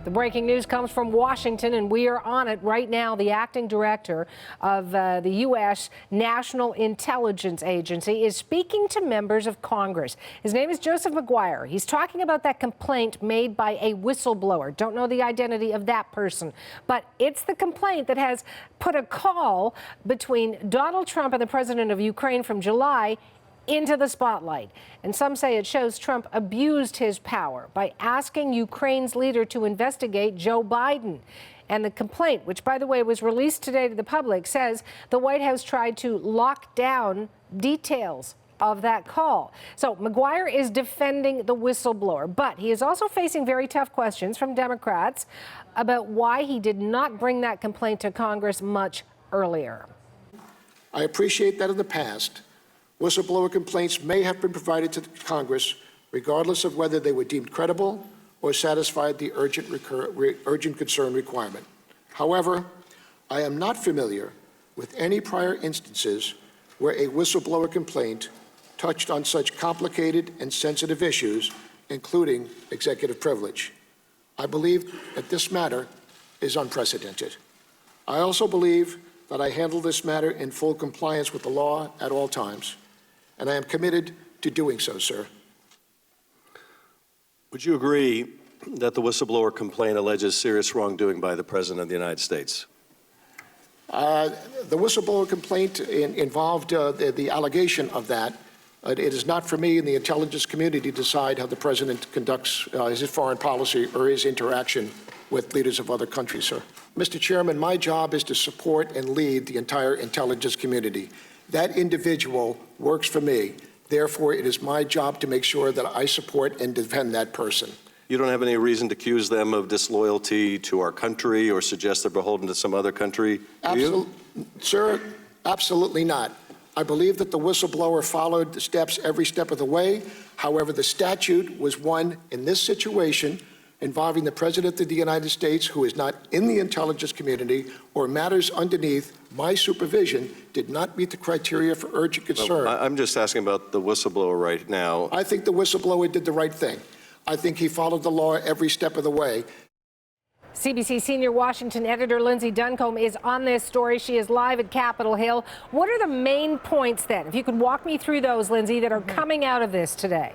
The breaking news comes from Washington, and we are on it right now. The acting director of the U.S. National Intelligence Agency is speaking to members of Congress. His name is Joseph Maguire. He's talking about that complaint made by a whistleblower. Don't know the identity of that person, but it's the complaint that has put a call between Donald Trump and the president of Ukraine from July into the spotlight. And some say it shows Trump abused his power by asking Ukraine's leader to investigate Joe Biden. And the complaint, which, by the way, was released today to the public, says the White House tried to lock down details of that call. So Maguire is defending the whistleblower, but he is also facing very tough questions from Democrats about why he did not bring that complaint to Congress much earlier. I appreciate that in the past, whistleblower complaints may have been provided to Congress regardless of whether they were deemed credible or satisfied the urgent concern requirement. However, I am not familiar with any prior instances where a whistleblower complaint touched on such complicated and sensitive issues, including executive privilege. I believe that this matter is unprecedented. I also believe that I handle this matter in full compliance with the law at all times, and I am committed to doing so, sir. Would you agree that the whistleblower complaint alleges serious wrongdoing by the President of the United States? The whistleblower complaint involved the allegation of that. It is not for me in the intelligence community to decide how the President conducts his foreign policy or his interaction with leaders of other countries, sir. Mr. Chairman, my job is to support and lead the entire intelligence community. That individual works for me. Therefore, it is my job to make sure that I support and defend that person. You don't have any reason to accuse them of disloyalty to our country or suggest they're beholden to some other country, do you? Sir, absolutely not. I believe that the whistleblower followed the steps every step of the way. However, the statute was one in this situation involving the President of the United States, who is not in the intelligence community or matters underneath my supervision, did not meet the criteria for urgent concern. Well, I'm just asking about the whistleblower right now. I think the whistleblower did the right thing. I think he followed the law every step of the way. CBC senior Washington editor Lindsay Duncombe is on this story. She is live at Capitol Hill. What are the main points then, if you could walk me through those, Lindsay, that are coming out of this today?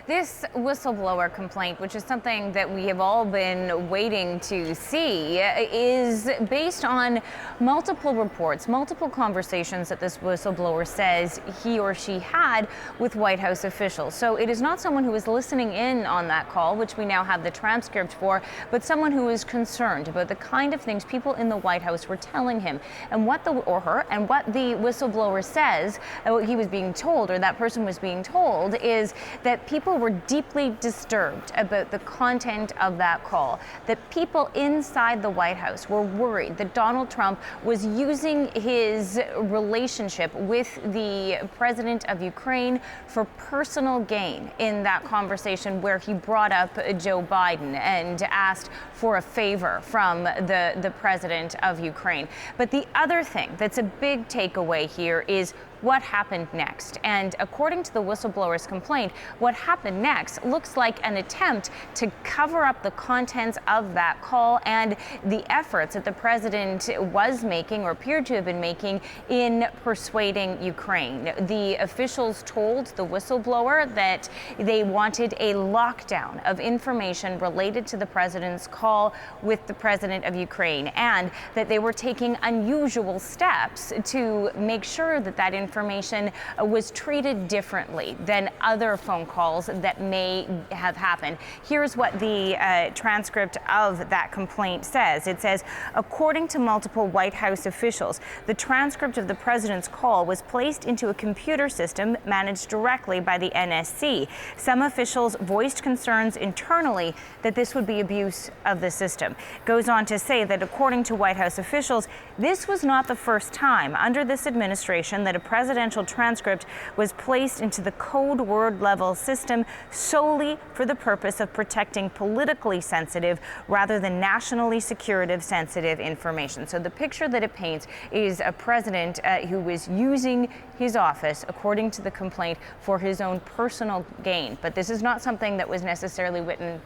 This whistleblower complaint, which is something that we have all been waiting to see, is based on multiple reports, multiple conversations that this whistleblower says he or she had with White House officials. So it is not someone who is listening in on that call, which we now have the transcript for, but someone who is concerned about the kind of things people in the White House were telling him and what the whistleblower says, what he was being told, or that person was being told, is that people were deeply disturbed about the content of that call, that people inside the White House were worried that Donald Trump was using his relationship with the president of Ukraine for personal gain in that conversation where he brought up Joe Biden and asked for a favor from the president of Ukraine. But the other thing that's a big takeaway here is what happened next. And according to the whistleblower's complaint, what happened next looks like an attempt to cover up the contents of that call and the efforts that the president was making or appeared to have been making in persuading Ukraine. The officials told the whistleblower that they wanted a lockdown of information related to the president's call with the president of Ukraine, and that they were taking unusual steps to make sure that that information was treated differently than other phone calls that may have happened. Here's what the transcript of that complaint says. It says, according to multiple White House officials, the transcript of the president's call was placed into a computer system managed directly by the NSC. Some officials voiced concerns internally that this would be abuse of the system. Goes on to say that according to White House officials, this was not the first time under this administration that a presidential transcript was placed into the code word level system solely for the purpose of protecting politically sensitive rather than nationally security sensitive information. So the picture that it paints is a president who was using his office, according to the complaint, for his own personal gain. But this is not something that was necessarily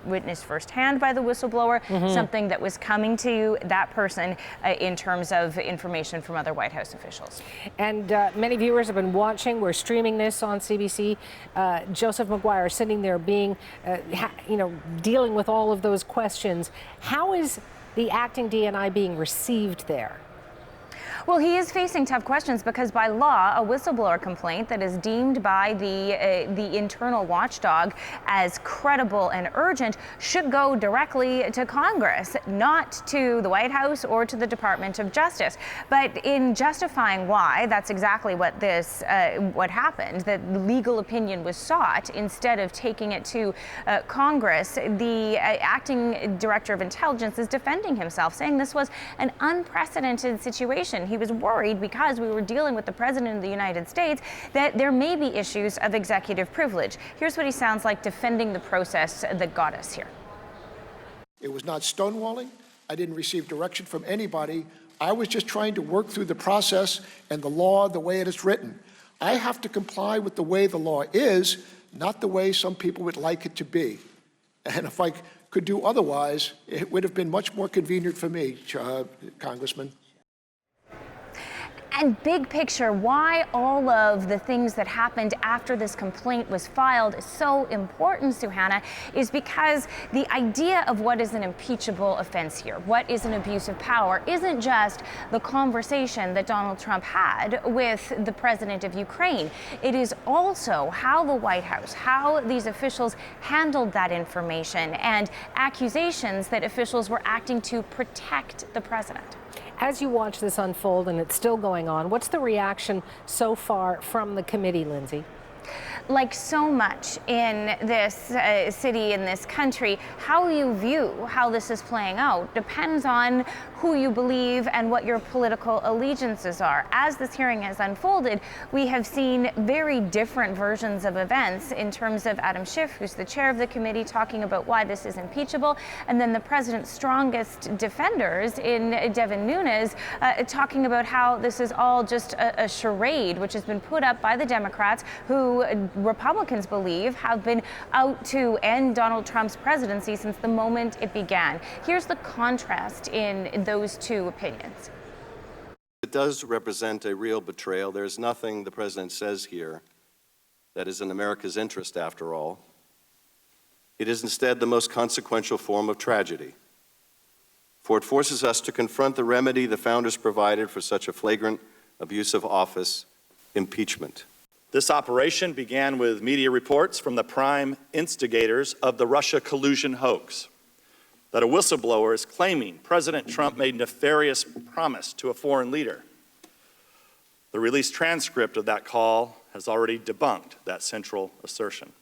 witnessed firsthand by the whistleblower, something that was coming to that person in terms of information from other White House officials. And many viewers have been watching. We're streaming this on CBC. Joseph Maguire sitting there being, dealing with all of those questions. How is the acting DNI being received there? Well, he is facing tough questions because by law, a whistleblower complaint that is deemed by the internal watchdog as credible and urgent should go directly to Congress, not to the White House or to the Department of Justice. But in justifying why, that's exactly what what happened, that legal opinion was sought instead of taking it to Congress. The acting director of intelligence is defending himself, saying this was an unprecedented situation. He was worried because we were dealing with the President of the United States that there may be issues of executive privilege. Here's what he sounds like defending the process that got us here. It was not stonewalling. I didn't receive direction from anybody. I was just trying to work through the process and the law the way it is written. I have to comply with the way the law is, not the way some people would like it to be. And if I could do otherwise, it would have been much more convenient for me, Congressman. And big picture, why all of the things that happened after this complaint was filed is so important, Suhana, is because the idea of what is an impeachable offense here, what is an abuse of power, isn't just the conversation that Donald Trump had with the president of Ukraine. It is also how the White House, how these officials handled that information and accusations that officials were acting to protect the president. As you watch this unfold, and it's still going on, what's the reaction so far from the committee, Lindsay? Like so much in this city, in this country, how you view how this is playing out depends on who you believe and what your political allegiances are. As this hearing has unfolded, we have seen very different versions of events in terms of Adam Schiff, who's the chair of the committee, talking about why this is impeachable, and then the president's strongest defenders in Devin Nunes talking about how this is all just a charade, which has been put up by the Democrats, who Republicans believe have been out to end Donald Trump's presidency since the moment it began. Here's the contrast in those two opinions. It does represent a real betrayal. There's nothing the president says here that is in America's interest, after all. It is instead the most consequential form of tragedy, for it forces us to confront the remedy the founders provided for such a flagrant abuse of office: impeachment. This operation began with media reports from the prime instigators of the Russia collusion hoax, that a whistleblower is claiming President Trump made nefarious promise to a foreign leader. The released transcript of that call has already debunked that central assertion.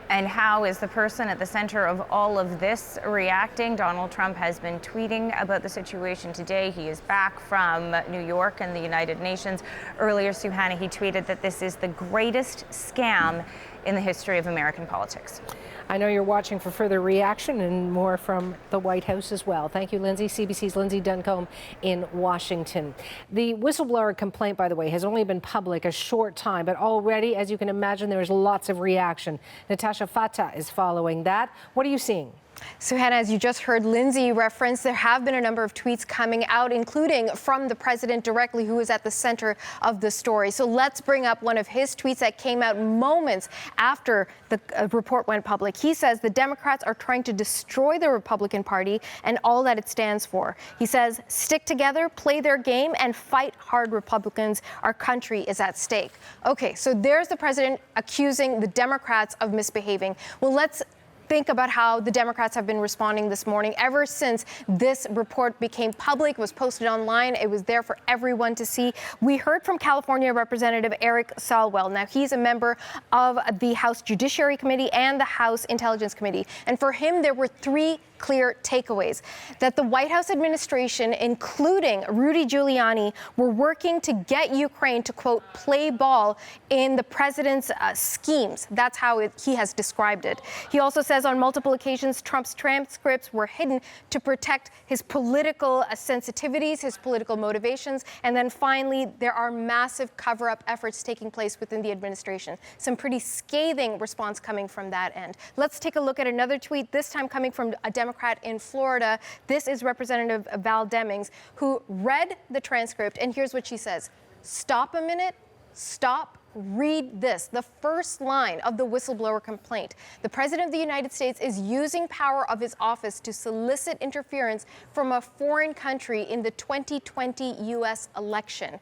And how is the person at the center of all of this reacting? Donald Trump has been tweeting about the situation today. He is back from New York and the United Nations. Earlier, Suhana, he tweeted that this is the greatest scam in the history of American politics. I know you're watching for further reaction and more from the White House as well. Thank you, Lindsay. CBC's Lindsay Duncombe in Washington. The whistleblower complaint, by the way, has only been public a short time, but already, as you can imagine, there's lots of reaction. Natasha Fatah is following that. What are you seeing? So, Hannah, as you just heard Lindsay reference, there have been a number of tweets coming out, including from the president directly, who is at the center of the story. So let's bring up one of his tweets that came out moments after the report went public. He says the Democrats are trying to destroy the Republican Party and all that it stands for. He says, stick together, play their game, and fight hard, Republicans. Our country is at stake. Okay, so there's the president accusing the Democrats of misbehaving. Well, let's think about how the Democrats have been responding this morning. Ever since this report became public, was posted online, it was there for everyone to see. We heard from California Representative Eric Swalwell. Now, he's a member of the House Judiciary Committee and the House Intelligence Committee. And for him, there were three clear takeaways: that the White House administration, including Rudy Giuliani, were working to get Ukraine to, quote, play ball in the president's schemes. That's how he has described it. He also says on multiple occasions Trump's transcripts were hidden to protect his political sensitivities, his political motivations. And then finally, there are massive cover-up efforts taking place within the administration. Some pretty scathing response coming from that end. Let's take a look at another tweet, this time coming from a Democrat in Florida. This is Representative Val Demings, who read the transcript, and here's what she says. Stop a minute. Stop. Read this, the first line of the whistleblower complaint. The President of the United States is using power of his office to solicit interference from a foreign country in the 2020 U.S. election.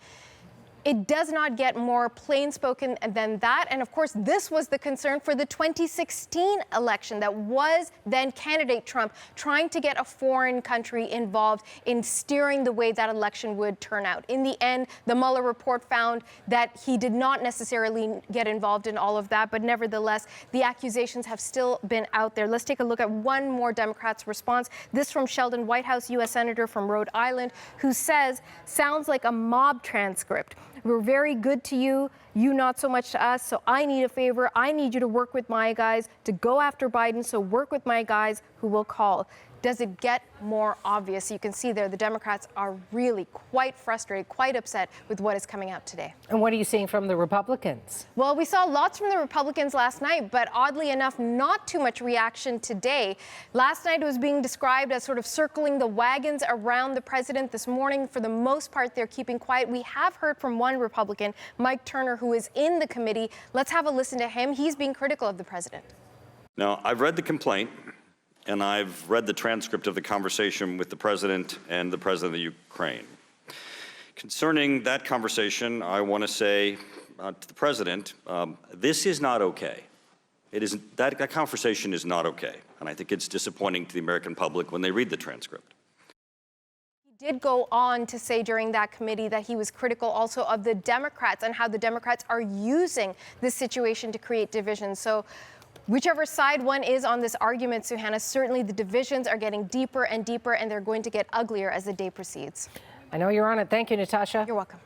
It does not get more plain spoken than that. And of course, this was the concern for the 2016 election. That was then candidate Trump trying to get a foreign country involved in steering the way that election would turn out. In the end, the Mueller report found that he did not necessarily get involved in all of that. But nevertheless, the accusations have still been out there. Let's take a look at one more Democrat's response. This from Sheldon Whitehouse, U.S. Senator from Rhode Island, who says, sounds like a mob transcript. We're very good to you, you not so much to us, so I need a favor. I need you to work with my guys to go after Biden, so work with my guys who will call. Does it get more obvious? You can see there the Democrats are really quite frustrated, quite upset with what is coming out today. And what are you seeing from the Republicans? Well, we saw lots from the Republicans last night, but oddly enough, not too much reaction today. Last night it was being described as sort of circling the wagons around the president. This morning, for the most part, they're keeping quiet. We have heard from one Republican, Mike Turner, who is in the committee. Let's have a listen to him. He's being critical of the president. Now, I've read the complaint, and I've read the transcript of the conversation with the president and the president of Ukraine. Concerning that conversation, I want to say to the president, this is not okay. That conversation is not okay, and I think it's disappointing to the American public when they read the transcript. He did go on to say during that committee that he was critical also of the Democrats and how the Democrats are using this situation to create division. So whichever side one is on this argument, Suhana, certainly the divisions are getting deeper and deeper, and they're going to get uglier as the day proceeds. I know you're on it. Thank you, Natasha. You're welcome.